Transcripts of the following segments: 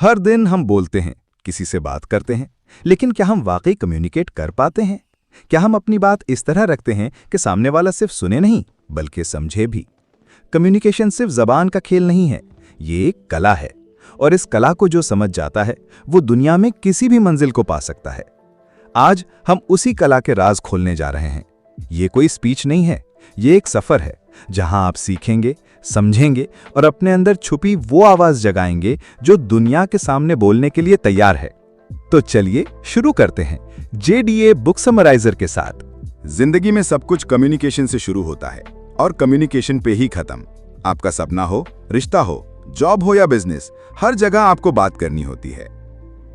हर दिन हम बोलते हैं, किसी से बात करते हैं, लेकिन क्या हम वाकई कम्युनिकेट कर पाते हैं? क्या हम अपनी बात इस तरह रखते हैं कि सामने वाला सिर्फ सुने नहीं, बल्कि समझे भी? कम्युनिकेशन सिर्फ जबान का खेल नहीं है, ये एक कला है। और इस कला को जो समझ जाता है, वो दुनिया में किसी भी मंजिल को पा सकता है। आज हम उसी कला के राज खोलने जा रहे हैं। ये कोई स्पीच नहीं है, ये एक सफर है, जहां आप सीखेंगे, समझेंगे और अपने अंदर छुपी वो आवाज जगाएंगे जो दुनिया के सामने बोलने के लिए तैयार है। तो चलिए शुरू करते हैं JDA बुक समराइजर के साथ। जिंदगी में सब कुछ कम्युनिकेशन से शुरू होता है और कम्युनिकेशन पे ही खत्म। आपका सपना हो, रिश्ता हो, जॉब हो या बिजनेस, हर जगह आपको बात करनी होती है।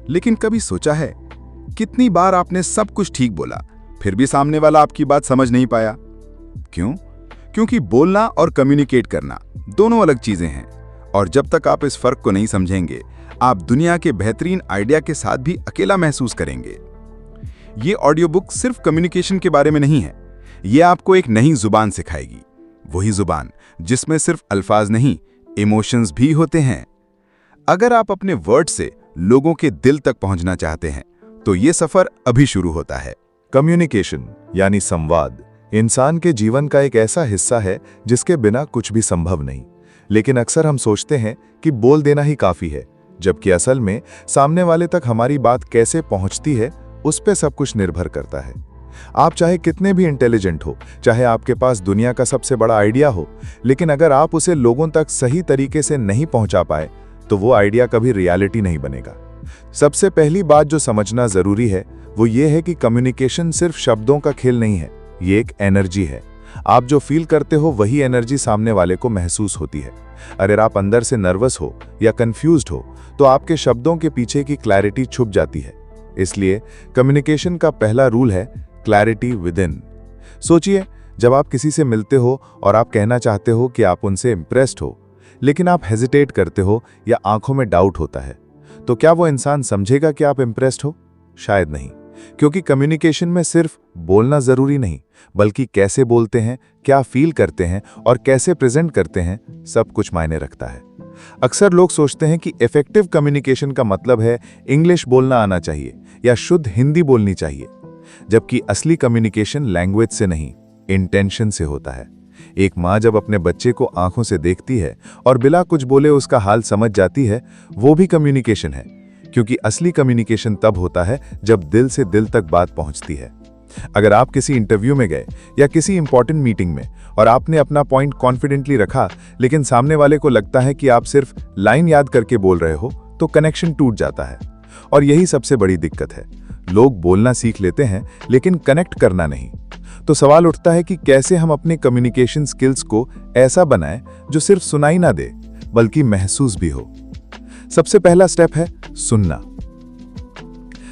लेकिन कभी सोचा है कितनी बार आपने सब कुछ ठीक बोला, फिर भी सामने वाला आपकी बात समझ नहीं पाया? क्यों? क्योंकि बोलना और कम्युनिकेट करना दोनों अलग चीजें हैं, और जब तक आप इस फर्क को नहीं समझेंगे, आप दुनिया के बेहतरीन आइडिया के साथ भी अकेला महसूस करेंगे। ये ऑडियो बुक सिर्फ कम्युनिकेशन के बारे में नहीं है, ये आपको एक नई जुबान सिखाएगी, वही जुबान जिसमें सिर्फ अल्फाज नहीं, इमोशंस भी होते हैं। अगर आप अपने वर्ड से लोगों के दिल तक पहुंचना चाहते हैं, तो ये सफर अभी शुरू होता है। कम्युनिकेशन यानी संवाद इंसान के जीवन का एक ऐसा हिस्सा है जिसके बिना कुछ भी संभव नहीं। लेकिन अक्सर हम सोचते हैं कि बोल देना ही काफी है, जबकि असल में सामने वाले तक हमारी बात कैसे पहुंचती है, उस पे सब कुछ निर्भर करता है। आप चाहे कितने भी इंटेलिजेंट हो, चाहे आपके पास दुनिया का सबसे बड़ा आइडिया हो, लेकिन अगर आप उसे लोगों तक सही तरीके से नहीं पहुंचा पाए, तो वो आइडिया कभी रियलिटी नहीं बनेगा। सबसे पहली बात जो समझना जरूरी है, वो ये है कि कम्युनिकेशन सिर्फ शब्दों का खेल नहीं है, ये एक एनर्जी है। आप जो फील करते हो, वही एनर्जी सामने वाले को महसूस होती है। अगर आप अंदर से नर्वस हो या कंफ्यूज्ड हो, तो आपके शब्दों के पीछे की क्लैरिटी छुप जाती है। इसलिए कम्युनिकेशन का पहला रूल है क्लैरिटी विद इन। सोचिए, जब आप किसी से मिलते हो और आप कहना चाहते हो कि आप उनसे इंप्रेस्ड हो, लेकिन आप हेजिटेट करते हो या आंखों में डाउट होता है, तो क्या वो इंसान समझेगा कि आप इंप्रेस्ड हो? शायद नहीं, क्योंकि कम्युनिकेशन में सिर्फ बोलना जरूरी नहीं, बल्कि कैसे बोलते हैं, क्या फील करते हैं और कैसे प्रेजेंट करते हैं, सब कुछ मायने रखता है। अक्सर लोग सोचते हैं कि इफेक्टिव कम्युनिकेशन का मतलब है इंग्लिश बोलना आना चाहिए या शुद्ध हिंदी बोलनी चाहिए, जबकि असली कम्युनिकेशन लैंग्वेज से नहीं, इंटेंशन से होता है। एक माँ जब अपने बच्चे को आंखों से देखती है और बिना कुछ बोले उसका हाल समझ जाती है, वो भी कम्युनिकेशन है, क्योंकि असली कम्युनिकेशन तब होता है जब दिल से दिल तक बात पहुंचती है। अगर आप किसी इंटरव्यू में गए या किसी इंपॉर्टेंट मीटिंग में और आपने अपना पॉइंट कॉन्फिडेंटली रखा, लेकिन सामने वाले को लगता है कि आप सिर्फ लाइन याद करके बोल रहे हो, तो कनेक्शन टूट जाता है। और यही सबसे बड़ी दिक्कत है। लोग बोलना सीख लेते हैं, लेकिन कनेक्ट करना नहीं। तो सवाल उठता है कि कैसे हम अपने कम्युनिकेशन स्किल्स को ऐसा बनाएं जो सिर्फ सुनाई ना दे, बल्कि महसूस भी हो। सबसे पहला स्टेप है सुनना।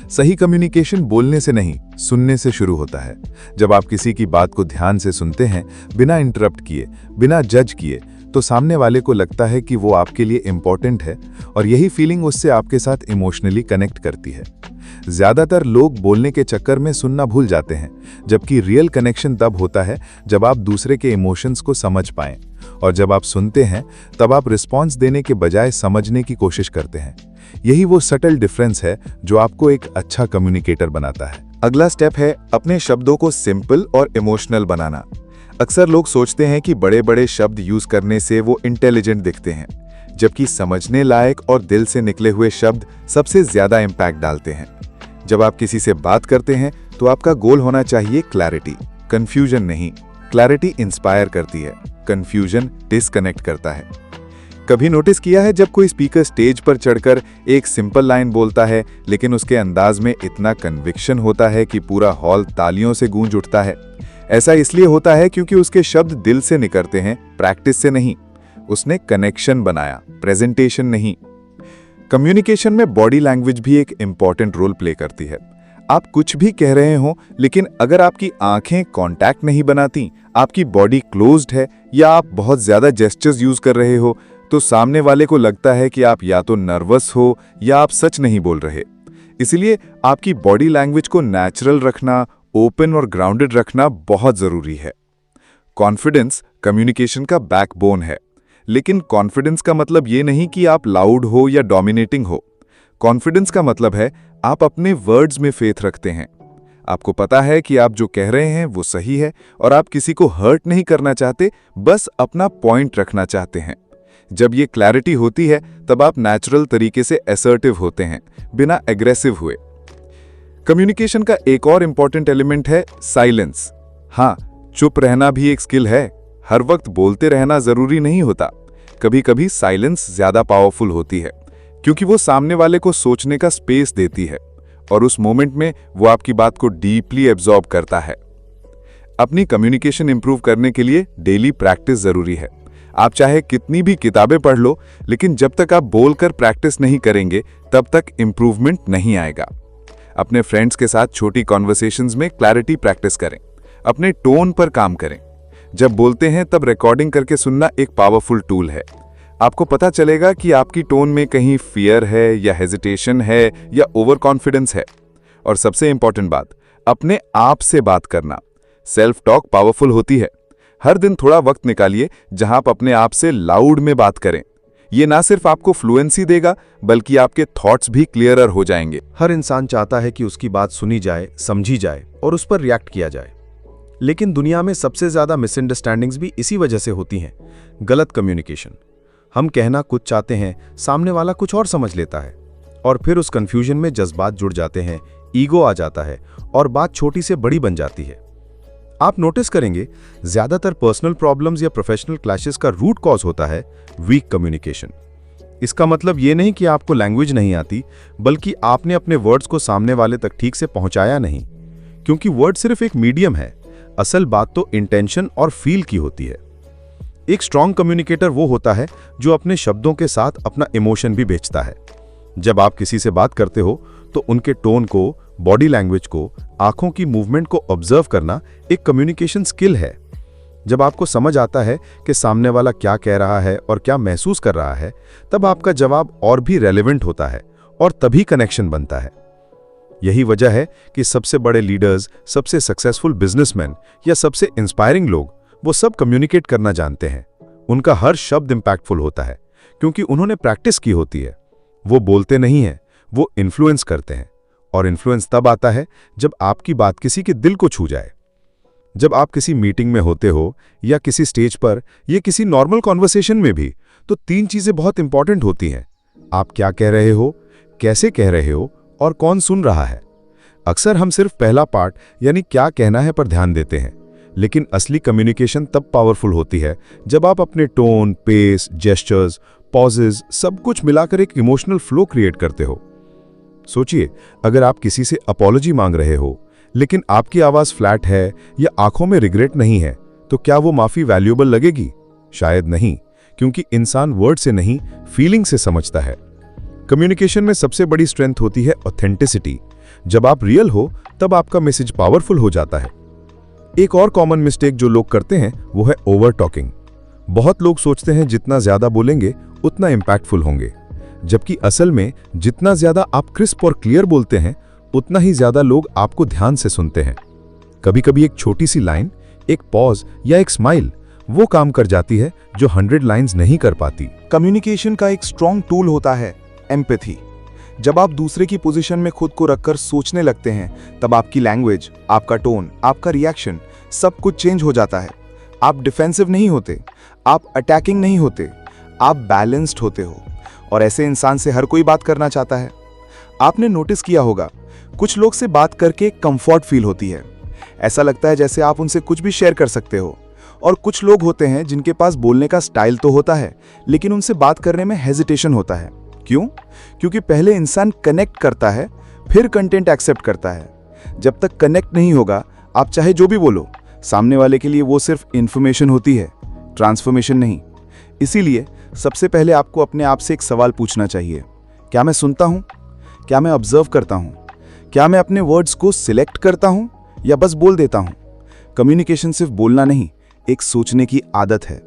सही कम्युनिकेशन बोलने से नहीं, सुनने से शुरू होता है। जब आप किसी की बात को ध्यान से सुनते हैं, बिना इंटरप्ट किए, बिना जज किए, तो सामने वाले को लगता है कि वो आपके लिए इंपॉर्टेंट है, और यही फीलिंग उससे आपके साथ इमोशनली कनेक्ट करती है। ज्यादातर लोग बोलने के चक्कर में सुनना भूल जाते हैं, जबकि रियल कनेक्शन तब होता है जब आप दूसरे के इमोशंस को समझ पाएं। और जब आप सुनते हैं, तब आप रिस्पॉन्स देने के बजाय समझने की कोशिश करते हैं। यही वो सटल डिफरेंस है जो आपको एक अच्छा कम्युनिकेटर बनाता है। अगला स्टेप है अपने शब्दों को सिंपल और इमोशनल बनाना। अक्सर लोग सोचते हैं कि बड़े बड़े शब्द यूज करने से वो इंटेलिजेंट दिखते हैं, जबकि समझने लायक और दिल से निकले हुए शब्द सबसे ज्यादा इम्पैक्ट डालते हैं। जब आप किसी से बात करते हैं, तो आपका गोल होना चाहिए क्लैरिटी, कंफ्यूजन नहीं। क्लैरिटी इंस्पायर करती है, कंफ्यूजन डिस्कनेक्ट करता है। कभी नोटिस किया है जब कोई स्पीकर स्टेज पर चढ़कर एक सिंपल लाइन बोलता है, लेकिन उसके अंदाज में इतना कन्विक्शन होता है कि पूरा हॉल तालियों से गूंज उठता है? ऐसा इसलिए होता है क्योंकि उसके शब्द दिल से निकलते हैं, प्रैक्टिस से नहीं। उसने कनेक्शन बनाया, प्रेजेंटेशन नहीं। कम्युनिकेशन में बॉडी लैंग्वेज भी एक इंपॉर्टेंट रोल प्ले करती है। आप कुछ भी कह रहे हो, लेकिन अगर आपकी आंखें कांटेक्ट नहीं बनाती, आपकी बॉडी क्लोज्ड है, या आप बहुत ज्यादा जेस्चर्स यूज कर रहे हो, तो सामने वाले को लगता है कि आप या तो नर्वस हो या आप सच नहीं बोल रहे। इसलिए आपकी बॉडी लैंग्वेज को नेचुरल रखना, ओपन और ग्राउंडेड रखना बहुत जरूरी है। कॉन्फिडेंस कम्युनिकेशन का बैकबोन है, लेकिन कॉन्फिडेंस का मतलब ये नहीं कि आप लाउड हो या डोमिनेटिंग हो। कॉन्फिडेंस का मतलब है आप अपने वर्ड्स में फेथ रखते हैं। आपको पता है कि आप जो कह रहे हैं वो सही है और आप किसी को हर्ट नहीं करना चाहते, बस अपना पॉइंट रखना चाहते हैं। जब ये क्लैरिटी होती है तब आप नेचुरल तरीके से असर्टिव होते हैं, बिना एग्रेसिव हुए। कम्युनिकेशन का एक और इंपॉर्टेंट एलिमेंट है साइलेंस। हाँ, चुप रहना भी एक स्किल है। हर वक्त बोलते रहना जरूरी नहीं होता। कभी कभी साइलेंस ज्यादा पावरफुल होती है, क्योंकि वो सामने वाले को सोचने का स्पेस देती है और उस मोमेंट में वो आपकी बात को डीपली एब्जॉर्ब करता है। अपनी कम्युनिकेशन इंप्रूव करने के लिए डेली प्रैक्टिस जरूरी है। आप चाहे कितनी भी किताबें पढ़ लो, लेकिन जब तक आप बोलकर प्रैक्टिस नहीं करेंगे तब तक इंप्रूवमेंट नहीं आएगा। अपने फ्रेंड्स के साथ छोटी कॉन्वर्सेशंस में क्लैरिटी प्रैक्टिस करें। अपने टोन पर काम करें। जब बोलते हैं तब रिकॉर्डिंग करके सुनना एक पावरफुल टूल है। आपको पता चलेगा कि आपकी टोन में कहीं फियर है या हेजिटेशन है या ओवर कॉन्फिडेंस है। और सबसे इंपॉर्टेंट बात, अपने आप से बात करना। सेल्फ टॉक पावरफुल होती है। हर दिन थोड़ा वक्त निकालिए जहां आप अपने आप से लाउड में बात करें। ये ना सिर्फ आपको फ्लुएंसी देगा, बल्कि आपके थॉट्स भी क्लियरर हो जाएंगे। हर इंसान चाहता है कि उसकी बात सुनी जाए, समझी जाए और उस पर रिएक्ट किया जाए। लेकिन दुनिया में सबसे ज्यादा मिसअंडरस्टैंडिंग्स भी इसी वजह से होती हैं। गलत कम्युनिकेशन। हम कहना कुछ चाहते हैं, सामने वाला कुछ और समझ लेता है और फिर उस कंफ्यूजन में जज्बात जुड़ जाते हैं, ईगो आ जाता है और बात छोटी से बड़ी बन जाती है। आप नोटिस करेंगे ज्यादातर पर्सनल प्रॉब्लम्स या प्रोफेशनल क्लैशेस का रूट कॉज होता है वीक कम्युनिकेशन। इसका मतलब ये नहीं कि आपको लैंग्वेज नहीं आती, बल्कि आपने अपने वर्ड्स को सामने वाले तक ठीक से पहुंचाया नहीं। क्योंकि वर्ड सिर्फ एक मीडियम है, असल बात तो इंटेंशन और फील की होती है। एक स्ट्रॉन्ग कम्युनिकेटर वो होता है जो अपने शब्दों के साथ अपना इमोशन भी बेचता है। जब आप किसी से बात करते हो तो उनके टोन को, बॉडी लैंग्वेज को, आंखों की मूवमेंट को ऑब्जर्व करना एक कम्युनिकेशन स्किल है। जब आपको समझ आता है कि सामने वाला क्या कह रहा है और क्या महसूस कर रहा है, तब आपका जवाब और भी रेलेवेंट होता है और तभी कनेक्शन बनता है। यही वजह है कि सबसे बड़े लीडर्स, सबसे सक्सेसफुल बिजनेसमैन या सबसे इंस्पायरिंग लोग, वो सब कम्युनिकेट करना जानते हैं। उनका हर शब्द इंपैक्टफुल होता है क्योंकि उन्होंने प्रैक्टिस की होती है। वो बोलते नहीं हैं, वो इन्फ्लुएंस करते हैं। और इन्फ्लुएंस तब आता है जब आपकी बात किसी के दिल को छू जाए। जब आप किसी मीटिंग में होते हो या किसी स्टेज पर या किसी नॉर्मल कॉन्वर्सेशन में भी, तो 3 चीजें बहुत इंपॉर्टेंट होती हैं। आप क्या कह रहे हो, कैसे कह रहे हो और कौन सुन रहा है। अक्सर हम सिर्फ पहला पार्ट यानी क्या कहना है पर ध्यान देते हैं, लेकिन असली कम्युनिकेशन तब पावरफुल होती है जब आप अपने टोन, पेस, जेस्चर्स, पॉजेज सब कुछ मिलाकर एक इमोशनल फ्लो क्रिएट करते हो। सोचिए, अगर आप किसी से अपॉलॉजी मांग रहे हो लेकिन आपकी आवाज फ्लैट है या आंखों में रिग्रेट नहीं है, तो क्या वो माफी वैल्यूएबल लगेगी? शायद नहीं, क्योंकि इंसान वर्ड से नहीं, फीलिंग से समझता है। कम्युनिकेशन में सबसे बड़ी स्ट्रेंथ होती है ऑथेंटिसिटी। जब आप रियल हो तब आपका मैसेज पावरफुल हो जाता है। एक और कॉमन मिस्टेक जो लोग करते हैं वो है ओवर टॉकिंग। बहुत लोग सोचते हैं जितना ज्यादा बोलेंगे उतना इंपैक्टफुल होंगे, जबकि असल में जितना ज्यादा आप क्रिस्प और क्लियर बोलते हैं उतना ही ज्यादा लोग आपको ध्यान से सुनते हैं। कभी कभी एक छोटी सी लाइन, एक पॉज या एक स्माइल वो काम कर जाती है जो 100 लाइन्स नहीं कर पाती। कम्युनिकेशन का एक स्ट्रॉन्ग टूल होता है एम्पैथी। जब आप दूसरे की पोजीशन में खुद को रखकर सोचने लगते हैं, तब आपकी लैंग्वेज, आपका टोन, आपका रिएक्शन सब कुछ चेंज हो जाता है। आप डिफेंसिव नहीं होते, आप अटैकिंग नहीं होते, आप बैलेंस्ड होते हो। और ऐसे इंसान से हर कोई बात करना चाहता है। आपने नोटिस किया होगा, कुछ लोग से बात करके कंफर्ट फील होती है। ऐसा लगता है जैसे आप उनसे कुछ भी शेयर कर सकते हो। और कुछ लोग होते हैं जिनके पास बोलने का स्टाइल तो होता है, लेकिन उनसे बात करने में हेजिटेशन होता है। क्यों? क्योंकि पहले इंसान कनेक्ट करता है, फिर कंटेंट एक्सेप्ट करता है। जब तक कनेक्ट नहीं होगा, आप चाहे जो भी बोलो, सामने वाले के लिए वो सिर्फ इंफॉर्मेशन होती है, ट्रांसफॉर्मेशन नहीं। इसीलिए सबसे पहले आपको अपने आप से एक सवाल पूछना चाहिए, क्या मैं सुनता हूं? क्या मैं ऑब्जर्व करता हूं? क्या मैं अपने वर्ड्स को सिलेक्ट करता हूं या बस बोल देता हूं? कम्युनिकेशन सिर्फ बोलना नहीं, एक सोचने की आदत है,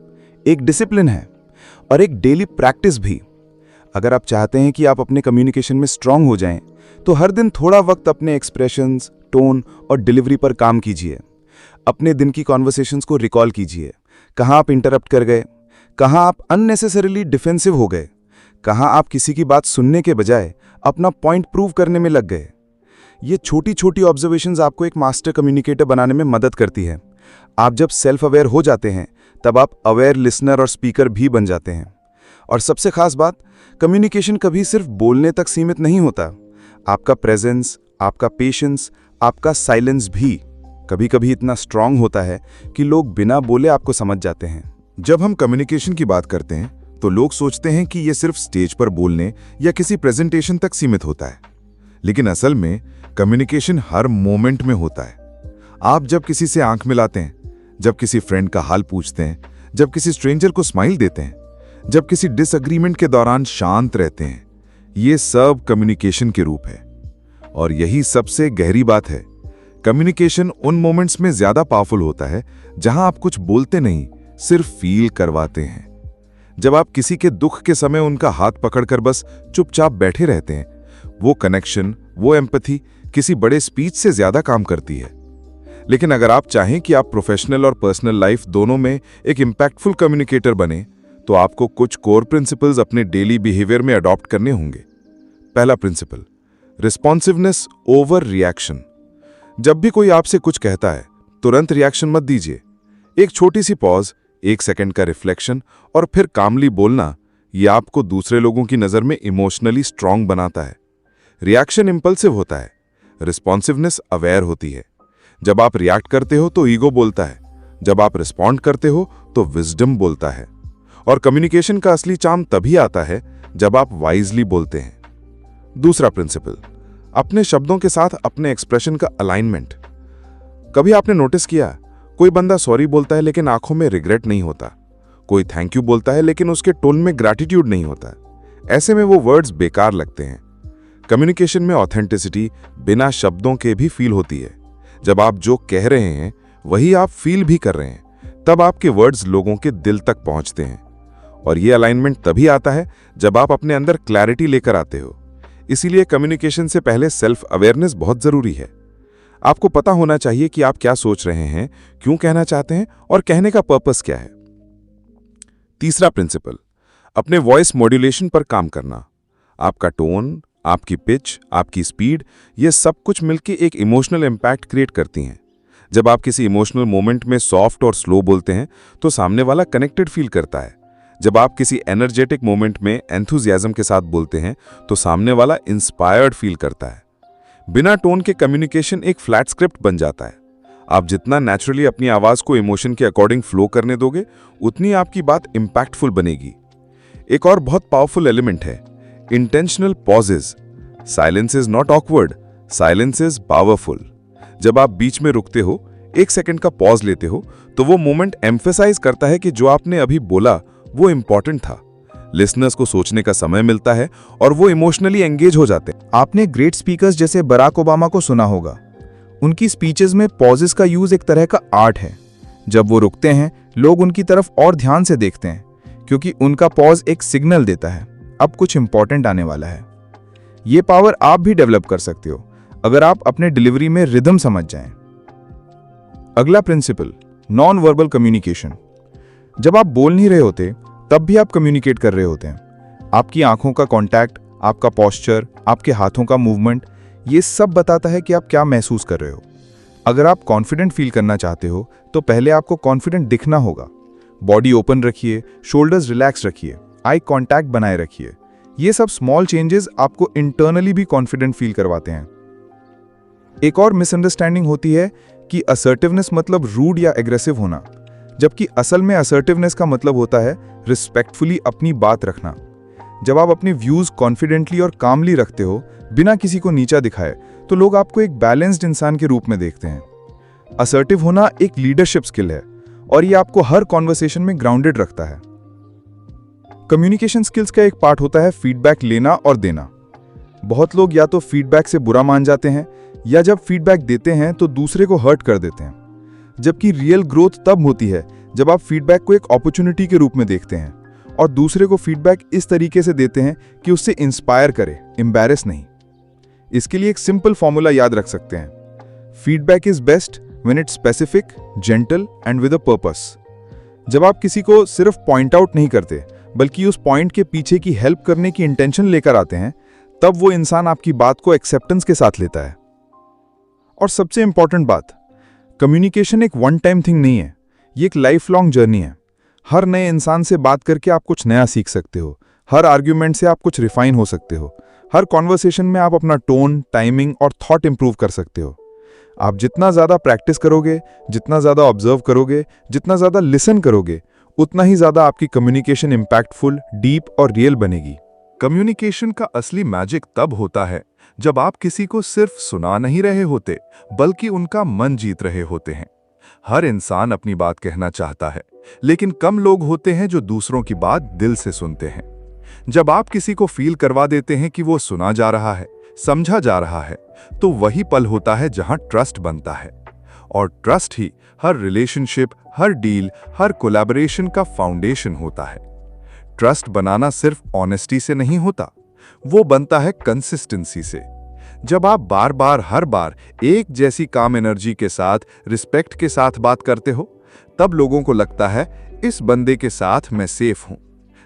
एक डिसिप्लिन है और एक डेली प्रैक्टिस भी। अगर आप चाहते हैं कि आप अपने कम्युनिकेशन में स्ट्रांग हो जाएं, तो हर दिन थोड़ा वक्त अपने एक्सप्रेशंस, टोन और डिलीवरी पर काम कीजिए। अपने दिन की कॉन्वर्सेशंस को रिकॉल कीजिए। कहाँ आप इंटरप्ट कर गए, कहाँ आप अननेसेसरीली डिफेंसिव हो गए। कहाँ आप किसी की बात सुनने के बजाय अपना पॉइंट प्रूव करने में लग गए। ये छोटी छोटी ऑब्जर्वेशंस आपको एक मास्टर कम्युनिकेटर बनाने में मदद करती है। आप जब सेल्फ अवेयर हो जाते हैं तब आप अवेयर लिसनर और स्पीकर भी बन जाते हैं। और सबसे खास बात, कम्युनिकेशन कभी सिर्फ बोलने तक सीमित नहीं होता। आपका प्रेजेंस, आपका पेशेंस, आपका साइलेंस भी कभी कभी इतना स्ट्रांग होता है कि लोग बिना बोले आपको समझ जाते हैं। जब हम कम्युनिकेशन की बात करते हैं तो लोग सोचते हैं कि यह सिर्फ स्टेज पर बोलने या किसी प्रेजेंटेशन तक सीमित होता है, लेकिन असल में कम्युनिकेशन हर मोमेंट में होता है। आप जब किसी से आंख मिलाते हैं, जब किसी फ्रेंड का हाल पूछते हैं, जब किसी स्ट्रेंजर को स्माइल देते हैं, जब किसी डिसएग्रीमेंट के दौरान शांत रहते हैं, ये सब कम्युनिकेशन के रूप है। और यही सबसे गहरी बात है, कम्युनिकेशन उन मोमेंट्स में ज्यादा पावरफुल होता है जहां आप कुछ बोलते नहीं, सिर्फ फील करवाते हैं। जब आप किसी के दुख के समय उनका हाथ पकड़कर बस चुपचाप बैठे रहते हैं, वो कनेक्शन, वो एम्पैथी किसी बड़े स्पीच से ज्यादा काम करती है। लेकिन अगर आप चाहें कि आप प्रोफेशनल और पर्सनल लाइफ दोनों में एक इंपैक्टफुल कम्युनिकेटर बने, तो आपको कुछ कोर प्रिंसिपल्स अपने डेली बिहेवियर में अडॉप्ट करने होंगे। पहला प्रिंसिपल, रिस्पॉन्सिवनेस ओवर रिएक्शन। जब भी कोई आपसे कुछ कहता है, तुरंत रिएक्शन मत दीजिए। एक छोटी सी पॉज, 1 सेकंड का रिफ्लेक्शन और फिर कामली बोलना, ये आपको दूसरे लोगों की नज़र में इमोशनली स्ट्रांग बनाता है। रिएक्शन इंपल्सिव होता है, रिस्पॉन्सिवनेस अवेयर होती है। जब आप रिएक्ट करते हो तो ईगो बोलता है, जब आप रिस्पॉन्ड करते हो तो विजडम बोलता है। और कम्युनिकेशन का असली चार्म तभी आता है जब आप वाइजली बोलते हैं। दूसरा प्रिंसिपल, अपने शब्दों के साथ अपने एक्सप्रेशन का अलाइनमेंट। कभी आपने नोटिस किया, कोई बंदा सॉरी बोलता है लेकिन आंखों में रिग्रेट नहीं होता, कोई थैंक यू बोलता है लेकिन उसके टोन में ग्रैटिट्यूड नहीं होता। ऐसे में वो वर्ड्स बेकार लगते हैं। कम्युनिकेशन में ऑथेंटिसिटी बिना शब्दों के भी फील होती है। जब आप जो कह रहे हैं वही आप फील भी कर रहे हैं, तब आपके वर्ड्स लोगों के दिल तक पहुंचते हैं। और ये अलाइनमेंट तभी आता है जब आप अपने अंदर क्लैरिटी लेकर आते हो। इसीलिए कम्युनिकेशन से पहले सेल्फ अवेयरनेस बहुत जरूरी है। आपको पता होना चाहिए कि आप क्या सोच रहे हैं, क्यों कहना चाहते हैं और कहने का पर्पस क्या है। तीसरा प्रिंसिपल, अपने वॉइस मॉड्यूलेशन पर काम करना। आपका टोन, आपकी पिच, आपकी स्पीड, ये सब कुछ मिलकर एक इमोशनल इम्पैक्ट क्रिएट करती हैं। जब आप किसी इमोशनल मोमेंट में सॉफ्ट और स्लो बोलते हैं तो सामने वाला कनेक्टेड फील करता है। जब आप किसी एनर्जेटिक मोमेंट में एंथुजियाज्म के साथ बोलते हैं तो सामने वाला इंस्पायर्ड फील करता है। बिना टोन के कम्युनिकेशन एक फ्लैट स्क्रिप्ट बन जाता है। आप जितना नेचुरली अपनी आवाज को इमोशन के अकॉर्डिंग फ्लो करने दोगे, उतनी आपकी बात इंपैक्टफुल बनेगी। एक और बहुत पावरफुल एलिमेंट है intentional pauses. Silence is not awkward, silence is powerful. जब आप बीच में रुकते हो, 1 सेकंड का पॉज लेते हो, तो वो मोमेंट एम्फेसाइज करता है कि जो आपने अभी बोला वो इंपॉर्टेंट था। लिसनर्स को सोचने का समय मिलता है और वो इमोशनली एंगेज हो जाते हैं। आपने ग्रेट स्पीकर्स जैसे बराक ओबामा को सुना होगा। उनकी स्पीचेस में पॉजेस का यूज एक तरह का आर्ट है। जब वो रुकते हैं, लोग उनकी तरफ और ध्यान से देखते हैं, क्योंकि उनका पॉज एक सिग्नल देता है, अब कुछ इंपॉर्टेंट आने वाला है। ये पावर आप भी डेवलप कर सकते हो अगर आप अपने डिलीवरी में रिदम समझ जाएं। अगला प्रिंसिपल, नॉन वर्बल कम्युनिकेशन। जब आप बोल नहीं रहे होते तब भी आप कम्युनिकेट कर रहे होते हैं। आपकी आंखों का कांटेक्ट, आपका पोस्चर, आपके हाथों का मूवमेंट, ये सब बताता है कि आप क्या महसूस कर रहे हो। अगर आप कॉन्फिडेंट फील करना चाहते हो तो पहले आपको कॉन्फिडेंट दिखना होगा। बॉडी ओपन रखिए, शोल्डर्स रिलैक्स रखिए, आई कांटेक्ट बनाए रखिए। ये सब स्मॉल चेंजेस आपको इंटरनली भी कॉन्फिडेंट फील करवाते हैं। एक और मिसअंडरस्टैंडिंग होती है कि असर्टिवनेस मतलब रूड या एग्रेसिव होना, जबकि असल में असर्टिवनेस का मतलब होता है रिस्पेक्टफुली अपनी बात रखना। जब आप अपने व्यूज कॉन्फिडेंटली और कामली रखते हो, बिना किसी को नीचा दिखाए, तो लोग आपको एक बैलेंस्ड इंसान के रूप में देखते हैं। असर्टिव होना एक लीडरशिप स्किल है और ये आपको हर कॉन्वर्सेशन में ग्राउंडेड रखता है। कम्युनिकेशन स्किल्स का एक पार्ट होता है फीडबैक लेना और देना। बहुत लोग या तो फीडबैक से बुरा मान जाते हैं या जब फीडबैक देते हैं तो दूसरे को हर्ट कर देते हैं। जबकि रियल ग्रोथ तब होती है जब आप फीडबैक को एक अपॉर्चुनिटी के रूप में देखते हैं और दूसरे को फीडबैक इस तरीके से देते हैं कि उससे इंस्पायर करे, एम्बैरेस नहीं। इसके लिए एक सिंपल फॉर्मूला याद रख सकते हैं, feedback is best when it's specific, gentle and with a purpose. जब आप किसी को सिर्फ पॉइंट आउट नहीं करते बल्कि उस पॉइंट के पीछे की हेल्प करने की इंटेंशन लेकर आते हैं, तब वो इंसान आपकी बात को एक्सेप्टेंस के साथ लेता है। और सबसे इंपॉर्टेंट बात, कम्युनिकेशन एक वन टाइम थिंग नहीं है, ये एक लाइफ लॉन्ग जर्नी है। हर नए इंसान से बात करके आप कुछ नया सीख सकते हो, हर आर्ग्यूमेंट से आप कुछ रिफाइन हो सकते हो, हर कॉन्वर्सेशन में आप अपना टोन, टाइमिंग और थॉट इंप्रूव कर सकते हो। आप जितना ज़्यादा प्रैक्टिस करोगे, जितना ज़्यादा ऑब्जर्व करोगे, जितना ज़्यादा लिसन करोगे, उतना ही ज़्यादा आपकी कम्युनिकेशन इम्पैक्टफुल, डीप और रियल बनेगी। कम्युनिकेशन का असली मैजिक तब होता है जब आप किसी को सिर्फ सुना नहीं रहे होते, बल्कि उनका मन जीत रहे होते हैं। हर इंसान अपनी बात कहना चाहता है, लेकिन कम लोग होते हैं जो दूसरों की बात दिल से सुनते हैं। जब आप किसी को फील करवा देते हैं कि वो सुना जा रहा है, समझा जा रहा है, तो वही पल होता है जहां ट्रस्ट बनता है। और ट्रस्ट ही हर रिलेशनशिप, हर डील, हर कोलैबोरेशन का फाउंडेशन होता है। ट्रस्ट बनाना सिर्फ ऑनेस्टी से नहीं होता, वो बनता है कंसिस्टेंसी से। जब आप बार बार हर बार एक जैसी काम एनर्जी के साथ, रिस्पेक्ट के साथ बात करते हो, तब लोगों को लगता है इस बंदे के साथ मैं सेफ हूं,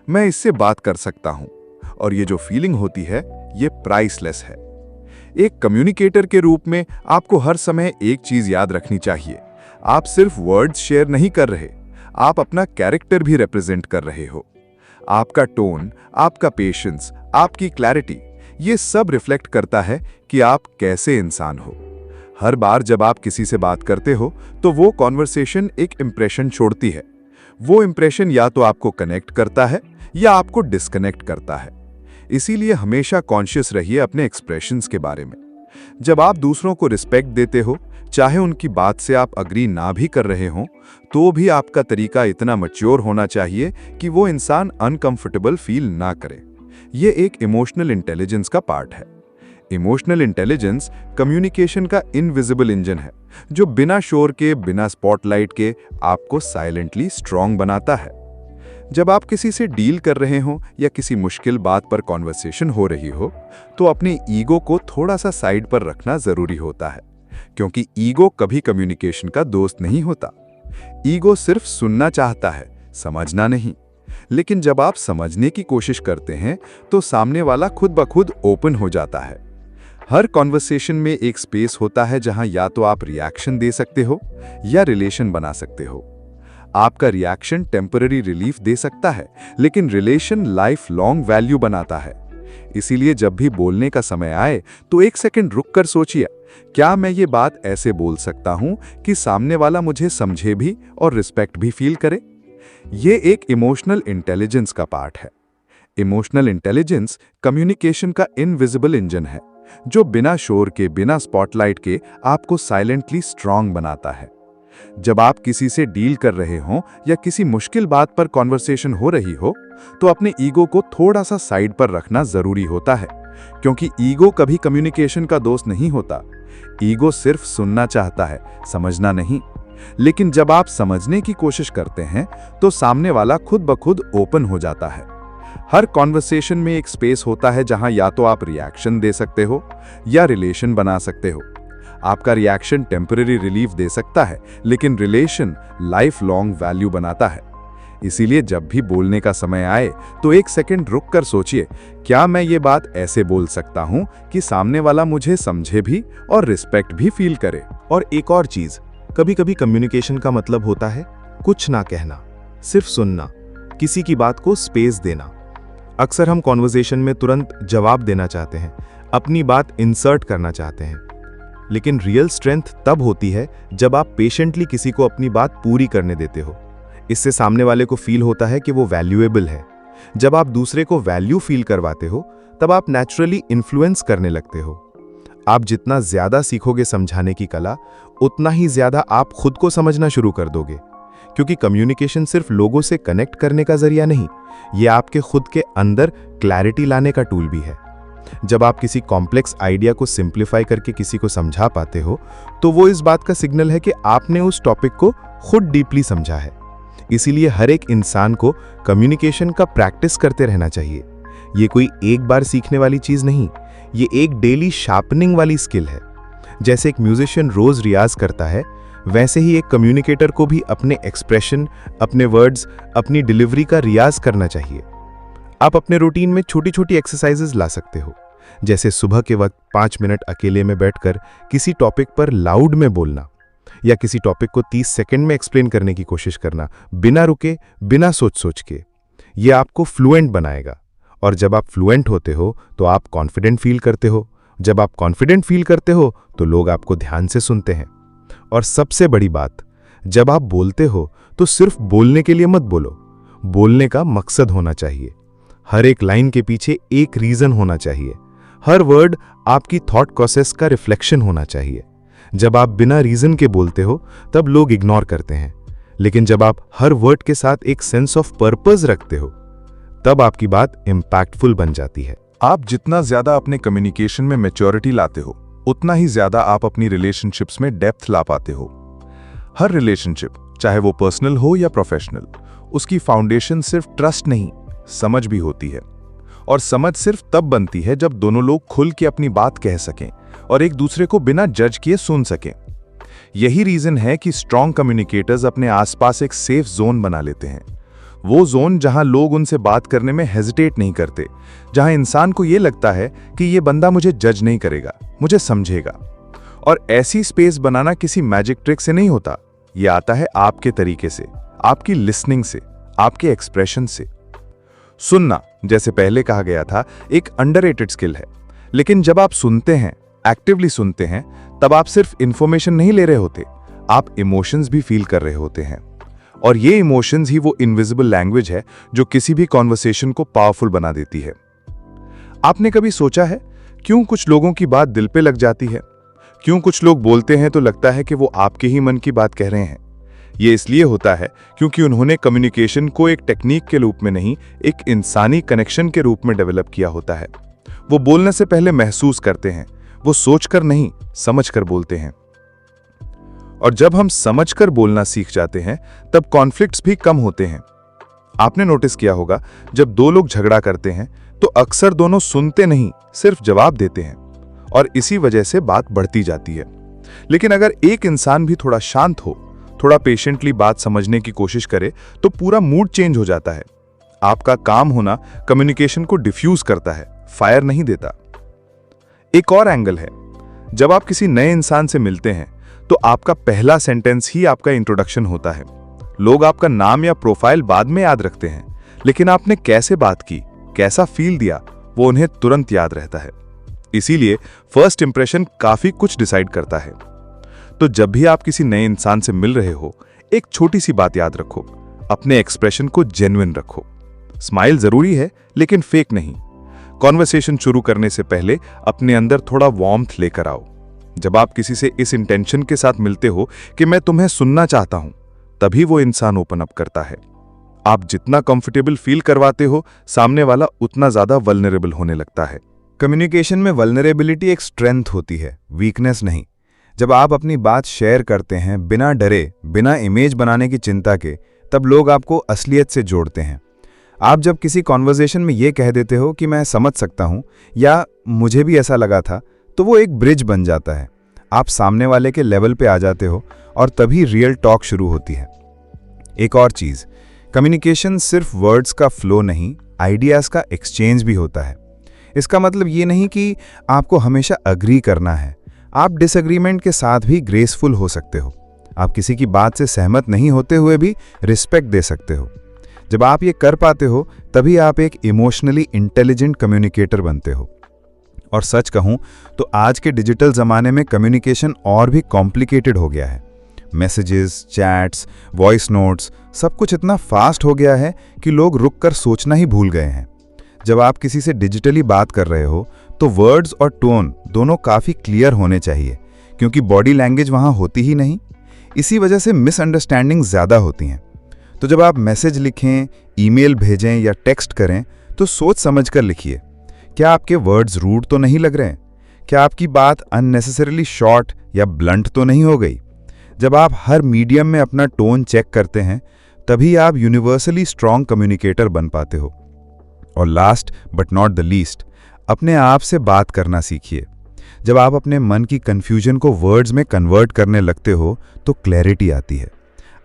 मैं इससे बात कर सकता हूं। और ये जो फीलिंग होती है, ये प्राइसलेस है। एक कम्युनिकेटर के रूप में आपको हर समय एक चीज याद रखनी चाहिए, आप सिर्फ वर्ड्स शेयर नहीं कर रहे, आप अपना कैरेक्टर भी रिप्रेजेंट कर रहे हो। आपका टोन, आपका पेशेंस, आपकी क्लैरिटी, ये सब रिफ्लेक्ट करता है कि आप कैसे इंसान हो। हर बार जब आप किसी से बात करते हो, तो वो कॉन्वर्सेशन एक इंप्रेशन छोड़ती है। वो इंप्रेशन या तो आपको कनेक्ट करता है या आपको डिस्कनेक्ट करता है। इसीलिए हमेशा कॉन्शियस रहिए अपने एक्सप्रेशंस के बारे में। जब आप दूसरों को रिस्पेक्ट देते हो, चाहे उनकी बात से आप अग्री ना भी कर रहे हो, तो भी आपका तरीका इतना मैच्योर होना चाहिए कि वो इंसान अनकंफर्टेबल फील ना करे। ये एक इमोशनल इंटेलिजेंस का पार्ट है। इमोशनल इंटेलिजेंस कम्युनिकेशन का इनविजिबल इंजन है, जो बिना शोर के, बिना स्पॉटलाइट के आपको साइलेंटली स्ट्रांग बनाता है। जब आप किसी से डील कर रहे हो या किसी मुश्किल बात पर कॉन्वर्सेशन हो रही हो, तो अपने ईगो को थोड़ा सा साइड पर रखना जरूरी होता है, क्योंकि ईगो कभी कम्युनिकेशन का दोस्त नहीं होता। ईगो सिर्फ सुनना चाहता है, समझना नहीं। लेकिन जब आप समझने की कोशिश करते हैं, तो सामने वाला खुद ब खुद ओपन हो जाता है। हर कॉन्वर्सेशन में एक स्पेस होता है जहां या तो आप रिएक्शन दे सकते हो या रिलेशन बना सकते हो। आपका रिएक्शन टेम्पररी रिलीफ दे सकता है, लेकिन रिलेशन लाइफ लॉन्ग वैल्यू बनाता है। इसीलिए जब भी बोलने का समय आए, तो एक सेकंड रुक कर सोचिए, क्या मैं ये बात ऐसे बोल सकता हूं कि सामने वाला मुझे समझे भी और रिस्पेक्ट भी फील करे। ये एक इमोशनल इंटेलिजेंस का पार्ट है। इमोशनल इंटेलिजेंस कम्युनिकेशन का इनविजिबल इंजन है, जो बिना शोर के, बिना स्पॉटलाइट के आपको साइलेंटली स्ट्रांग बनाता है। जब आप किसी से डील कर रहे हो या किसी मुश्किल बात पर कॉन्वर्सेशन हो रही हो, तो अपने ईगो को थोड़ा सा साइड पर रखना जरूरी होता है, क्योंकि ईगो कभी कम्युनिकेशन का दोस्त नहीं होता। ईगो सिर्फ सुनना चाहता है, समझना नहीं। लेकिन जब आप समझने की कोशिश करते हैं, तो सामने वाला खुद ब खुद ओपन हो जाता है। हर कॉन्वर्सेशन में एक स्पेस होता है जहां या तो आप रिएक्शन दे सकते हो या रिलेशन बना सकते हो। आपका रिएक्शन टेम्पररी रिलीफ दे सकता है, लेकिन रिलेशन लाइफ लॉन्ग वैल्यू बनाता है। इसीलिए जब भी बोलने का समय आए, तो एक सेकंड रुक कर सोचिए, क्या मैं ये बात ऐसे बोल सकता हूं कि सामने वाला मुझे समझे भी और रिस्पेक्ट भी फील करे। और एक और चीज, कभी कभी कम्युनिकेशन का मतलब होता है कुछ ना कहना, सिर्फ सुनना, किसी की बात को स्पेस देना। अक्सर हम कॉन्वर्सेशन में तुरंत जवाब देना चाहते हैं, अपनी बात इंसर्ट करना चाहते हैं, लेकिन रियल स्ट्रेंथ तब होती है जब आप पेशेंटली किसी को अपनी बात पूरी करने देते हो। इससे सामने वाले को फील होता है कि वो वैल्यूएबल है। जब आप दूसरे को वैल्यू फील करवाते हो, तब आप नेचुरली इन्फ्लुएंस करने लगते हो। आप जितना ज्यादा सीखोगे समझाने की कला, उतना ही ज्यादा आप खुद को समझना शुरू कर दोगे, क्योंकि कम्युनिकेशन सिर्फ लोगों से कनेक्ट करने का जरिया नहीं, ये आपके खुद के अंदर क्लैरिटी लाने का टूल भी है। जब आप किसी कॉम्प्लेक्स आइडिया को सिंप्लीफाई करके किसी को समझा पाते हो, तो वो इस बात का सिग्नल है कि आपने उस टॉपिक को खुद डीपली समझा है। इसीलिए हर एक इंसान को कम्युनिकेशन का प्रैक्टिस करते रहना चाहिए। ये कोई एक बार सीखने वाली चीज नहीं, ये एक डेली शार्पनिंग वाली स्किल है। जैसे एक म्यूजिशियन रोज रियाज करता है, वैसे ही एक कम्युनिकेटर को भी अपने एक्सप्रेशन, अपने वर्ड्स, अपनी डिलीवरी का रियाज करना चाहिए। आप अपने रूटीन में छोटी छोटी एक्सरसाइजेज ला सकते हो, जैसे सुबह के वक्त 5 मिनट अकेले में बैठकर किसी टॉपिक पर लाउड में बोलना, या किसी टॉपिक को 30 सेकंड में एक्सप्लेन करने की कोशिश करना, बिना रुके, बिना सोच के। ये आपको फ्लुएंट बनाएगा, और जब आप फ्लुएंट होते हो तो आप कॉन्फिडेंट फील करते हो। जब आप कॉन्फिडेंट फील करते हो तो लोग आपको ध्यान से सुनते हैं। और सबसे बड़ी बात, जब आप बोलते हो तो सिर्फ बोलने के लिए मत बोलो, बोलने का मकसद होना चाहिए। हर एक लाइन के पीछे एक रीजन होना चाहिए। हर वर्ड आपकी थॉट प्रोसेस का रिफ्लेक्शन होना चाहिए। जब आप बिना रीजन के बोलते हो तब लोग इग्नोर करते हैं, लेकिन जब आप हर वर्ड के साथ एक सेंस ऑफ पर्पस रखते हो तब आपकी बात इंपैक्टफुल बन जाती है। आप जितना ज्यादा अपने कम्युनिकेशन में मैच्योरिटी लाते हो, उतना ही ज्यादा आप अपनी रिलेशनशिप्स में डेप्थ ला पाते हो। हर रिलेशनशिप, चाहे वो पर्सनल हो या प्रोफेशनल, उसकी फाउंडेशन सिर्फ ट्रस्ट नहीं, समझ भी होती है। और समझ सिर्फ तब बनती है जब दोनों लोग खुल के अपनी बात कह सकें और एक दूसरे को बिना जज किए सुन सकें। यही रीजन है कि स्ट्रॉन्ग कम्युनिकेटर्स अपने आसपास एक सेफ जोन बना लेते हैं। वो जोन जहां लोग उनसे बात करने में हेजिटेट नहीं करते, जहां इंसान को ये लगता है कि ये बंदा मुझे जज नहीं करेगा, मुझे समझेगा। और ऐसी स्पेस बनाना किसी मैजिक ट्रिक से नहीं होता, ये आता है आपके तरीके से, आपकी लिसनिंग से, आपके एक्सप्रेशन से। सुनना, जैसे पहले कहा गया था, एक अंडररेटेड स्किल है, लेकिन जब आप सुनते हैं, एक्टिवली सुनते हैं, तब आप सिर्फ इंफॉर्मेशन नहीं ले रहे होते, आप इमोशंस भी फील कर रहे होते हैं। और ये इमोशंस ही वो इनविजिबल लैंग्वेज है जो किसी भी कॉन्वर्सेशन को पावरफुल बना देती है। आपने कभी सोचा है क्यों कुछ लोगों की बात दिल पे लग जाती है? क्यों कुछ लोग बोलते हैं तो लगता है कि वो आपके ही मन की बात कह रहे हैं? ये इसलिए होता है क्योंकि उन्होंने कम्युनिकेशन को एक टेक्निक के रूप में नहीं, एक इंसानी कनेक्शन के रूप में डेवलप किया होता है। वो बोलने से पहले महसूस करते हैं, वो सोचकर नहीं, समझकर बोलते हैं। और जब हम समझकर बोलना सीख जाते हैं तब कॉन्फ्लिक्ट्स भी कम होते हैं। आपने नोटिस किया होगा, जब दो लोग झगड़ा करते हैं तो अक्सर दोनों सुनते नहीं, सिर्फ जवाब देते हैं, और इसी वजह से बात बढ़ती जाती है। लेकिन अगर एक इंसान भी थोड़ा शांत हो, थोड़ा पेशेंटली बात समझने की कोशिश करे, तो पूरा मूड चेंज हो जाता है। आपका काम होना कम्युनिकेशन को डिफ्यूज करता है, फायर नहीं देता। एक और एंगल है, जब आप किसी नए इंसान से मिलते हैं तो आपका पहला सेंटेंस ही आपका इंट्रोडक्शन होता है। लोग आपका नाम या प्रोफाइल बाद में याद रखते हैं, लेकिन आपने कैसे बात की, कैसा फील दिया, वो उन्हें तुरंत याद रहता है। इसीलिए फर्स्ट इंप्रेशन काफी कुछ डिसाइड करता है। तो जब भी आप किसी नए इंसान से मिल रहे हो, एक छोटी सी बात याद रखो, अपने एक्सप्रेशन को जेन्युइन रखो। स्माइल जरूरी है, लेकिन फेक नहीं। कॉन्वर्सेशन शुरू करने से पहले अपने अंदर थोड़ा वार्मथ लेकर आओ। जब आप किसी से इस इंटेंशन के साथ मिलते हो कि मैं तुम्हें सुनना चाहता हूं, तभी वो इंसान ओपन अप करता है। आप जितना कंफर्टेबल फील करवाते हो, सामने वाला उतना ज्यादा वल्नरेबल होने लगता है। कम्युनिकेशन में वल्नरेबिलिटी एक स्ट्रेंथ होती है, वीकनेस नहीं। जब आप अपनी बात शेयर करते हैं बिना डरे, बिना इमेज बनाने की चिंता के, तब लोग आपको असलियत से जोड़ते हैं। आप जब किसी कॉन्वर्सेशन में ये कह देते हो कि मैं समझ सकता हूं या मुझे भी ऐसा लगा था, तो वो एक ब्रिज बन जाता है। आप सामने वाले के लेवल पे आ जाते हो और तभी रियल टॉक शुरू होती है। एक और चीज़, कम्युनिकेशन सिर्फ वर्ड्स का फ्लो नहीं, आइडियाज़ का एक्सचेंज भी होता है। इसका मतलब ये नहीं कि आपको हमेशा अग्री करना है। आप डिसएग्रीमेंट के साथ भी ग्रेसफुल हो सकते हो। आप किसी की बात से सहमत नहीं होते हुए भी रिस्पेक्ट दे सकते हो। जब आप ये कर पाते हो, तभी आप एक इमोशनली इंटेलिजेंट कम्युनिकेटर बनते हो। और सच कहूं तो आज के डिजिटल ज़माने में कम्युनिकेशन और भी कॉम्प्लिकेटेड हो गया है। मैसेजेस, चैट्स, वॉइस नोट्स, सब कुछ इतना फास्ट हो गया है कि लोग रुककर सोचना ही भूल गए हैं। जब आप किसी से डिजिटली बात कर रहे हो तो वर्ड्स और टोन दोनों काफ़ी क्लियर होने चाहिए, क्योंकि बॉडी लैंग्वेज वहाँ होती ही नहीं। इसी वजह से मिसअंडरस्टैंडिंग ज़्यादा होती हैं। तो जब आप मैसेज लिखें, ईमेल भेजें या टेक्स्ट करें तो सोच समझ कर लिखिए। क्या आपके वर्ड्स रूड तो नहीं लग रहे हैं? क्या आपकी बात अननेसेसरीली शॉर्ट या ब्लंट तो नहीं हो गई? जब आप हर मीडियम में अपना टोन चेक करते हैं, तभी आप यूनिवर्सली स्ट्रॉन्ग कम्युनिकेटर बन पाते हो। और last but not the least, अपने आप से बात करना सीखिए। जब आप अपने मन की कन्फ्यूजन को वर्ड्स में कन्वर्ट करने लगते हो तो क्लैरिटी आती है।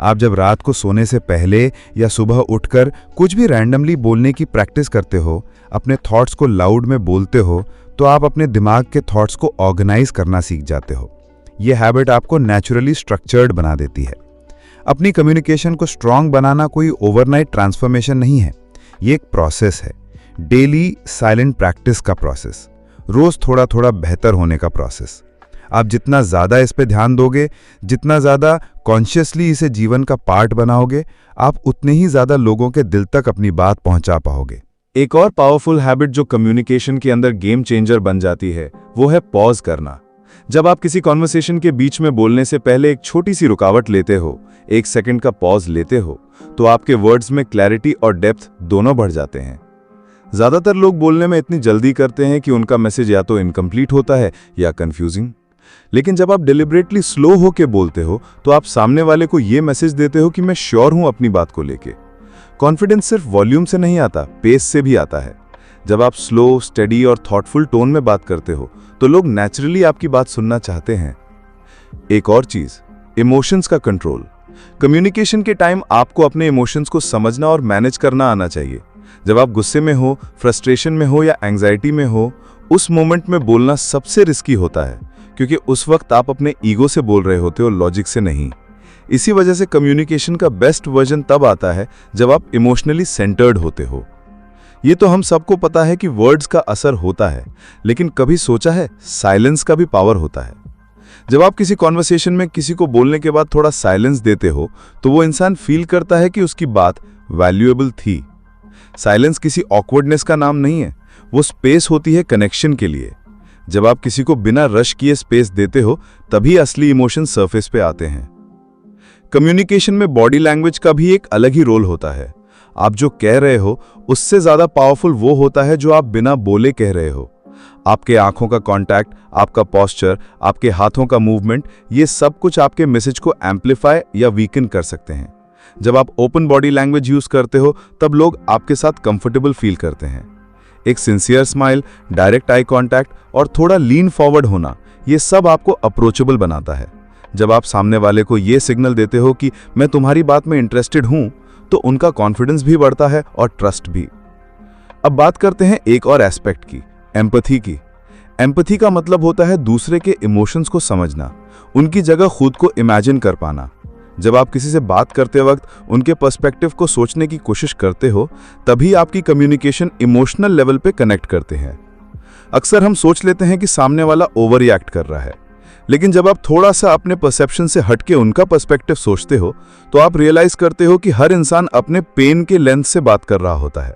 आप जब रात को सोने से पहले या सुबह उठकर कुछ भी रैंडमली बोलने की प्रैक्टिस करते हो, अपने थॉट्स को लाउड में बोलते हो, तो आप अपने दिमाग के थॉट्स को ऑर्गेनाइज करना सीख जाते हो। ये हैबिट आपको नेचुरली स्ट्रक्चर्ड बना देती है। अपनी कम्युनिकेशन को स्ट्रांग बनाना कोई ओवरनाइट ट्रांसफॉर्मेशन नहीं है, ये एक प्रोसेस है, डेली साइलेंट प्रैक्टिस का प्रोसेस, रोज थोड़ा थोड़ा बेहतर होने का प्रोसेस। आप जितना ज़्यादा इस पे ध्यान दोगे, जितना ज़्यादा कॉन्शियसली इसे जीवन का पार्ट बनाओगे, आप उतने ही ज़्यादा लोगों के दिल तक अपनी बात पहुंचा पाओगे। एक और पावरफुल हैबिट जो कम्युनिकेशन के अंदर गेम चेंजर बन जाती है, वो है पॉज करना। जब आप किसी कॉन्वर्सेशन के बीच में बोलने से पहले एक छोटी सी रुकावट लेते हो, 1 सेकंड का पॉज लेते हो, तो आपके वर्ड्स में क्लैरिटी और डेप्थ दोनों बढ़ जाते हैं। ज्यादातर लोग बोलने में इतनी जल्दी करते हैं कि उनका मैसेज या तो इनकम्प्लीट होता है या कंफ्यूजिंग। लेकिन जब आप डिलिबरेटली स्लो होके बोलते हो, तो आप सामने वाले को यह मैसेज देते हो कि मैं श्योर हूं अपनी बात को लेके। कॉन्फिडेंस सिर्फ वॉल्यूम से नहीं आता, पेस से भी आता है। जब आप स्लो, स्टडी और थॉटफुल टोन में बात करते हो, तो लोग नेचुरली आपकी बात सुनना चाहते हैं। एक और चीज, इमोशंस का कंट्रोल। कम्युनिकेशन के टाइम आपको अपने इमोशंस को समझना और मैनेज करना आना चाहिए। जब आप गुस्से में हो, फ्रस्ट्रेशन में हो या एंग्जाइटी में हो, उस मोमेंट में बोलना सबसे रिस्की होता है, क्योंकि उस वक्त आप अपने ईगो से बोल रहे होते हो, लॉजिक से नहीं। इसी वजह से कम्युनिकेशन का बेस्ट वर्जन तब आता है जब आप इमोशनली सेंटर्ड होते हो। ये तो हम सबको पता है कि वर्ड्स का असर होता है, लेकिन कभी सोचा है साइलेंस का भी पावर होता है। जब आप किसी कॉन्वर्सेशन में किसी को बोलने के बाद थोड़ा साइलेंस देते हो, तो वो इंसान फील करता है कि उसकी बात वैल्यूएबल थी। साइलेंस किसी ऑकवर्डनेस का नाम नहीं है, वो स्पेस होती है कनेक्शन के लिए। जब आप किसी को बिना रश किए स्पेस देते हो, तभी असली इमोशन सरफेस पे आते हैं। कम्युनिकेशन में बॉडी लैंग्वेज का भी एक अलग ही रोल होता है। आप जो कह रहे हो, उससे ज्यादा पावरफुल वो होता है जो आप बिना बोले कह रहे हो। आपके आंखों का कांटेक्ट, आपका पोस्चर, आपके हाथों का मूवमेंट, ये सब कुछ आपके मैसेज को एम्पलीफाई या वीकन कर सकते हैं। जब आप ओपन बॉडी लैंग्वेज यूज करते हो, तब लोग आपके साथ कंफर्टेबल फील करते हैं। एक sincere smile, direct eye contact और थोड़ा लीन फॉरवर्ड होना, ये सब आपको अप्रोचेबल बनाता है। जब आप सामने वाले को ये सिग्नल देते हो कि मैं तुम्हारी बात में इंटरेस्टेड हूं, तो उनका कॉन्फिडेंस भी बढ़ता है और ट्रस्ट भी। अब बात करते हैं एक और एस्पेक्ट की, एम्पैथी की। एम्पैथी का मतलब होता है दूसरे के इमोशंस को समझना, उनकी जगह खुद को इमेजिन कर पाना। जब आप किसी से बात करते वक्त उनके पर्सपेक्टिव को सोचने की कोशिश करते हो, तभी आपकी कम्युनिकेशन इमोशनल लेवल पे कनेक्ट करते हैं। अक्सर हम सोच लेते हैं कि सामने वाला ओवर रिएक्ट कर रहा है, लेकिन जब आप थोड़ा सा अपने परसेप्शन से हटके उनका पर्सपेक्टिव सोचते हो, तो आप रियलाइज करते हो कि हर इंसान अपने पेन के लेंथ से बात कर रहा होता है,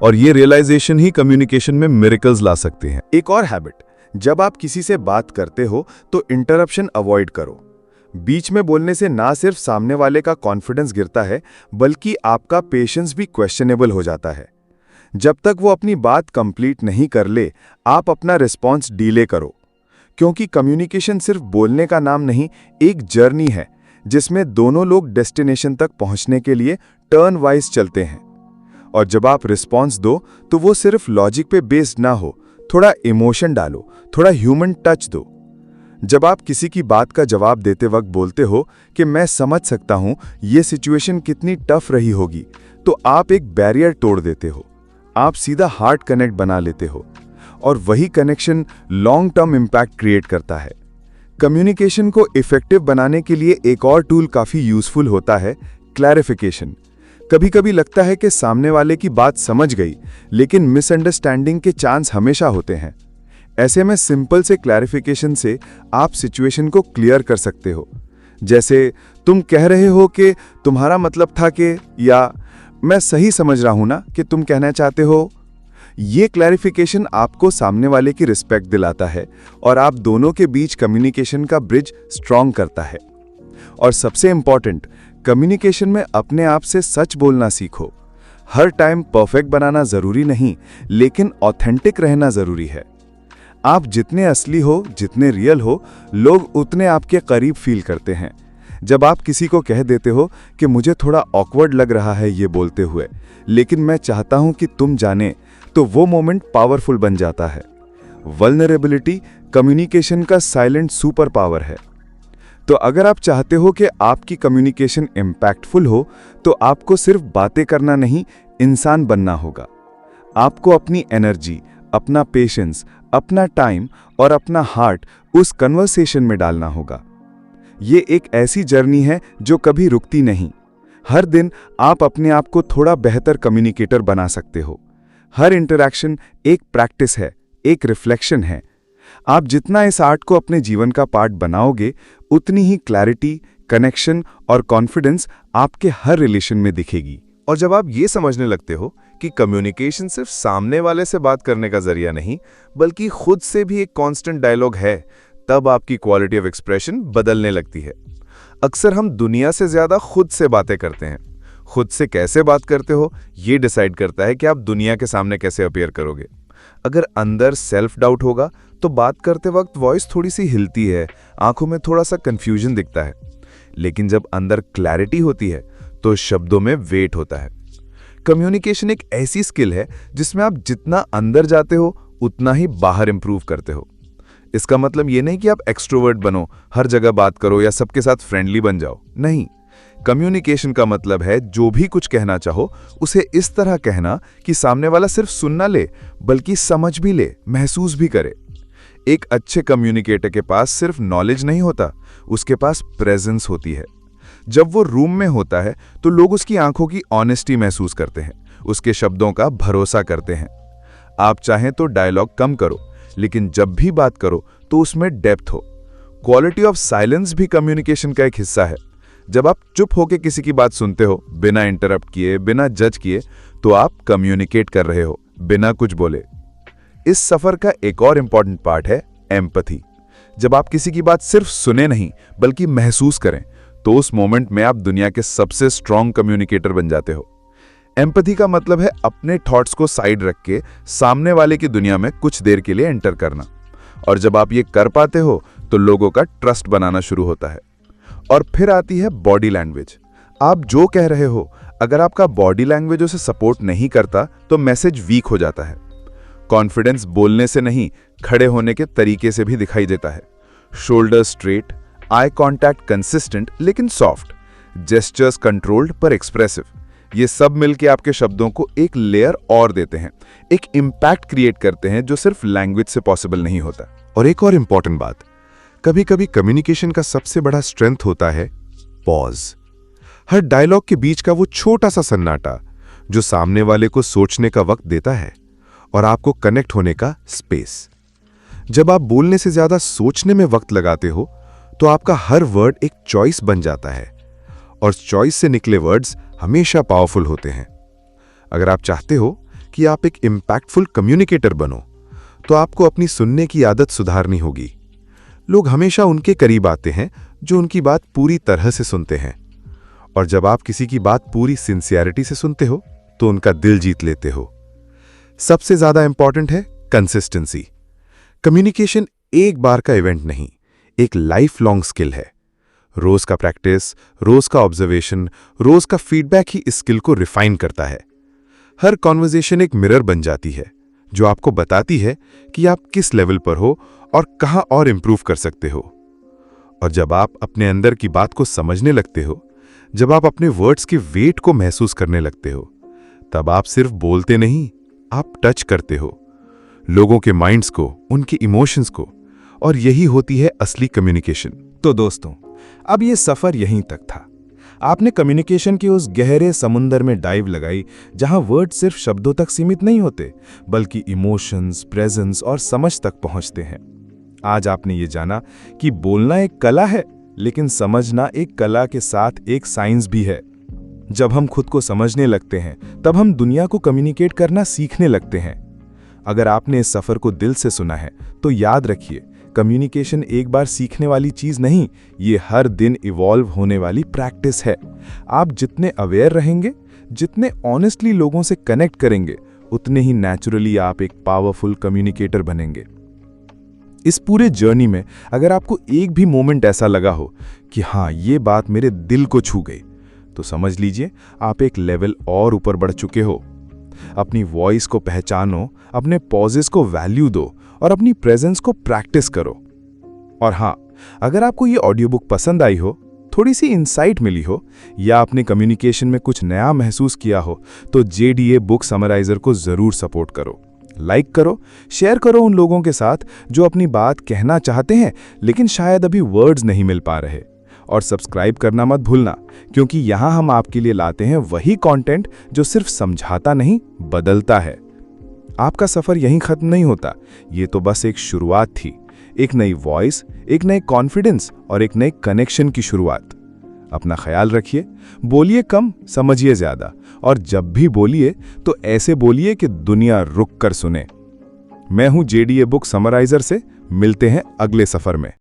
और ये रियलाइजेशन ही कम्युनिकेशन में मिरेकल्स ला सकते हैं। एक और हैबिट, जब आप किसी से बात करते हो तो इंटरप्शन अवॉइड करो। बीच में बोलने से ना सिर्फ सामने वाले का कॉन्फिडेंस गिरता है, बल्कि आपका पेशेंस भी क्वेश्चनेबल हो जाता है। जब तक वो अपनी बात कंप्लीट नहीं कर ले, आप अपना रिस्पॉन्स डिले करो, क्योंकि कम्युनिकेशन सिर्फ बोलने का नाम नहीं, एक जर्नी है जिसमें दोनों लोग डेस्टिनेशन तक पहुंचने के लिए टर्न वाइज चलते हैं। और जब आप रिस्पॉन्स दो, तो वो सिर्फ लॉजिक पे बेस्ड ना हो, थोड़ा इमोशन डालो, थोड़ा ह्यूमन टच दो। जब आप किसी की बात का जवाब देते वक्त बोलते हो कि मैं समझ सकता हूं ये सिचुएशन कितनी टफ रही होगी, तो आप एक बैरियर तोड़ देते हो, आप सीधा हार्ट कनेक्ट बना लेते हो, और वही connection long term impact create करता है। कम्युनिकेशन को इफेक्टिव बनाने के लिए एक और टूल काफी यूजफुल होता है, क्लैरिफिकेशन। कभी कभी लगता है कि सामने वाले की बात समझ गई, लेकिन मिसअंडरस्टैंडिंग के चांस हमेशा होते हैं। ऐसे में सिंपल से क्लैरिफिकेशन से आप सिचुएशन को क्लियर कर सकते हो। जैसे, तुम कह रहे हो कि तुम्हारा मतलब था कि, या मैं सही समझ रहा हूं ना कि तुम कहना चाहते हो। ये क्लैरिफिकेशन आपको सामने वाले की रिस्पेक्ट दिलाता है और आप दोनों के बीच कम्युनिकेशन का ब्रिज स्ट्रॉन्ग करता है। और सबसे इंपॉर्टेंट, कम्युनिकेशन में अपने आप से सच बोलना सीखो। हर टाइम परफेक्ट बनाना जरूरी नहीं, लेकिन ऑथेंटिक रहना जरूरी है। आप जितने असली हो, जितने रियल हो, लोग उतने आपके करीब फील करते हैं। जब आप किसी को कह देते हो कि मुझे थोड़ा ऑकवर्ड लग रहा है ये बोलते हुए, लेकिन मैं चाहता हूं कि तुम जाने, तो वो मोमेंट पावरफुल बन जाता है। वल्नरेबिलिटी कम्युनिकेशन का साइलेंट सुपर पावर है। तो अगर आप चाहते हो कि आपकी कम्युनिकेशन इम्पैक्टफुल हो, तो आपको सिर्फ बातें करना नहीं, इंसान बनना होगा। आपको अपनी एनर्जी, अपना पेशेंस, अपना टाइम और अपना हार्ट उस कन्वर्सेशन में डालना होगा। ये एक ऐसी जर्नी है जो कभी रुकती नहीं। हर दिन आप अपने आप को थोड़ा बेहतर कम्युनिकेटर बना सकते हो। हर इंटरैक्शन एक प्रैक्टिस है, एक रिफ्लेक्शन है। आप जितना इस आर्ट को अपने जीवन का पार्ट बनाओगे, उतनी ही क्लैरिटी, कनेक्शन और कॉन्फिडेंस आपके हर रिलेशन में दिखेगी। और जब आप ये समझने लगते हो कि कम्युनिकेशन सिर्फ सामने वाले से बात करने का जरिया नहीं, बल्कि खुद से भी एक कांस्टेंट डायलॉग है, तब आपकी क्वालिटी ऑफ एक्सप्रेशन बदलने लगती है। अक्सर हम दुनिया से ज्यादा खुद से बातें करते हैं। खुद से कैसे बात करते हो, ये डिसाइड करता है कि आप दुनिया के सामने कैसे अपीयर करोगे। अगर अंदर सेल्फ डाउट होगा तो बात करते वक्त वॉइस थोड़ी सी हिलती है, आंखों में थोड़ा सा कंफ्यूजन दिखता है। लेकिन जब अंदर क्लैरिटी होती है तो शब्दों में वेट होता है। कम्युनिकेशन एक ऐसी स्किल है जिसमें आप जितना अंदर जाते हो उतना ही बाहर इंप्रूव करते हो। इसका मतलब ये नहीं कि आप एक्सट्रोवर्ट बनो, हर जगह बात करो या सबके साथ फ्रेंडली बन जाओ। नहीं, कम्युनिकेशन का मतलब है जो भी कुछ कहना चाहो उसे इस तरह कहना कि सामने वाला सिर्फ सुन ना ले, बल्कि समझ भी ले, महसूस भी करे। एक अच्छे कम्युनिकेटर के पास सिर्फ नॉलेज नहीं होता, उसके पास प्रेजेंस होती है। जब वो रूम में होता है तो लोग उसकी आंखों की ऑनेस्टी महसूस करते हैं, उसके शब्दों का भरोसा करते हैं। आप चाहें तो डायलॉग कम करो, लेकिन जब भी बात करो तो उसमें डेप्थ हो। क्वालिटी ऑफ साइलेंस भी कम्युनिकेशन का एक हिस्सा है। जब आप चुप होकर किसी की बात सुनते हो, बिना इंटरप्ट किए, बिना जज किए, तो आप कम्युनिकेट कर रहे हो, बिना कुछ बोले। इस सफर का एक और इंपॉर्टेंट पार्ट है एम्पैथी। जब आप किसी की बात सिर्फ सुने नहीं, बल्कि महसूस करें, तो उस मोमेंट में आप दुनिया के सबसे स्ट्रांग कम्युनिकेटर बन जाते हो। एम्पैथी का मतलब है अपने थॉट्स को साइड रख के सामने वाले की दुनिया में कुछ देर के लिए एंटर करना। और जब आप ये कर पाते हो तो लोगों का ट्रस्ट बनाना शुरू होता है। और फिर आती है बॉडी लैंग्वेज। आप जो कह रहे हो, अगर आपका बॉडी लैंग्वेज उसे सपोर्ट नहीं करता तो मैसेज वीक हो जाता है। कॉन्फिडेंस बोलने से नहीं, खड़े होने के तरीके से भी दिखाई देता है। Shoulder straight, eye contact consistent लेकिन सॉफ्ट, जेस्चर्स कंट्रोल्ड पर एक्सप्रेसिव, ये सब मिलके आपके शब्दों को एक लेयर और देते हैं, एक इम्पैक्ट क्रिएट करते हैं जो सिर्फ लैंग्वेज से पॉसिबल नहीं होता। और एक और इंपॉर्टेंट बात, कभी कभी कम्युनिकेशन का सबसे बड़ा स्ट्रेंथ होता है पॉज। हर डायलॉग के बीच का वो छोटा सा सन्नाटा जो सामने वाले को सोचने का वक्त देता है और आपको कनेक्ट होने का स्पेस। जब आप बोलने से ज्यादा सोचने में वक्त लगाते हो तो आपका हर वर्ड एक चॉइस बन जाता है, और चॉइस से निकले वर्ड्स हमेशा पावरफुल होते हैं। अगर आप चाहते हो कि आप एक इम्पैक्टफुल कम्युनिकेटर बनो, तो आपको अपनी सुनने की आदत सुधारनी होगी। लोग हमेशा उनके करीब आते हैं जो उनकी बात पूरी तरह से सुनते हैं, और जब आप किसी की बात पूरी सिंसियरिटी से सुनते हो तो उनका दिल जीत लेते हो। सबसे ज्यादा इंपॉर्टेंट है कंसिस्टेंसी। कम्युनिकेशन एक बार का इवेंट नहीं, एक लाइफ लॉन्ग स्किल है। रोज का प्रैक्टिस, रोज का ऑब्जर्वेशन, रोज का फीडबैक ही इस स्किल को रिफाइन करता है। हर कॉन्वर्सेशन एक मिरर बन जाती है जो आपको बताती है कि आप किस लेवल पर हो और कहां और इंप्रूव कर सकते हो। और जब आप अपने अंदर की बात को समझने लगते हो, जब आप अपने वर्ड्स के वेट को महसूस करने लगते हो, तब आप सिर्फ बोलते नहीं, आप टच करते हो लोगों के माइंड्स को, उनके इमोशंस को, और यही होती है असली कम्युनिकेशन। तो दोस्तों, अब ये सफर यहीं तक था। आपने कम्युनिकेशन के उस गहरे समुंदर में डाइव लगाई जहां वर्ड सिर्फ शब्दों तक सीमित नहीं होते, बल्कि इमोशंस, प्रेजेंस और समझ तक पहुंचते हैं। आज आपने ये जाना कि बोलना एक कला है, लेकिन समझना एक कला के साथ एक साइंस भी है। जब हम खुद को समझने लगते हैं, तब हम दुनिया को कम्युनिकेट करना सीखने लगते हैं। अगर आपने इस सफर को दिल से सुना है, तो याद रखिए, कम्युनिकेशन एक बार सीखने वाली चीज नहीं, ये हर दिन इवॉल्व होने वाली प्रैक्टिस है। आप जितने अवेयर रहेंगे, जितने ऑनेस्टली लोगों से कनेक्ट करेंगे, उतने ही नेचुरली आप एक पावरफुल कम्युनिकेटर बनेंगे। इस पूरे जर्नी में अगर आपको एक भी मोमेंट ऐसा लगा हो कि हाँ, ये बात मेरे दिल को छू गई, तो समझ लीजिए आप एक लेवल और ऊपर बढ़ चुके हो। अपनी वॉइस को पहचानो, अपने पॉजेस को वैल्यू दो और अपनी प्रेजेंस को प्रैक्टिस करो। और हाँ, अगर आपको ये ऑडियो बुक पसंद आई हो, थोड़ी सी इंसाइट मिली हो या आपने कम्युनिकेशन में कुछ नया महसूस किया हो, तो JDA बुक समराइजर को ज़रूर सपोर्ट करो, लाइक करो, शेयर करो उन लोगों के साथ जो अपनी बात कहना चाहते हैं लेकिन शायद अभी वर्ड्स नहीं मिल पा रहे। और सब्सक्राइब करना मत भूलना, क्योंकि यहाँ हम आपके लिए लाते हैं वही कंटेंट जो सिर्फ समझाता नहीं, बदलता है। आपका सफ़र यहीं ख़त्म नहीं होता, ये तो बस एक शुरुआत थी, एक नई वॉइस, एक नए कॉन्फिडेंस और एक नए कनेक्शन की शुरुआत। अपना ख्याल रखिए, बोलिए कम, समझिए ज़्यादा, और जब भी बोलिए तो ऐसे बोलिए कि दुनिया रुक कर सुने। मैं हूं JDA बुक समराइजर से, मिलते हैं अगले सफ़र में।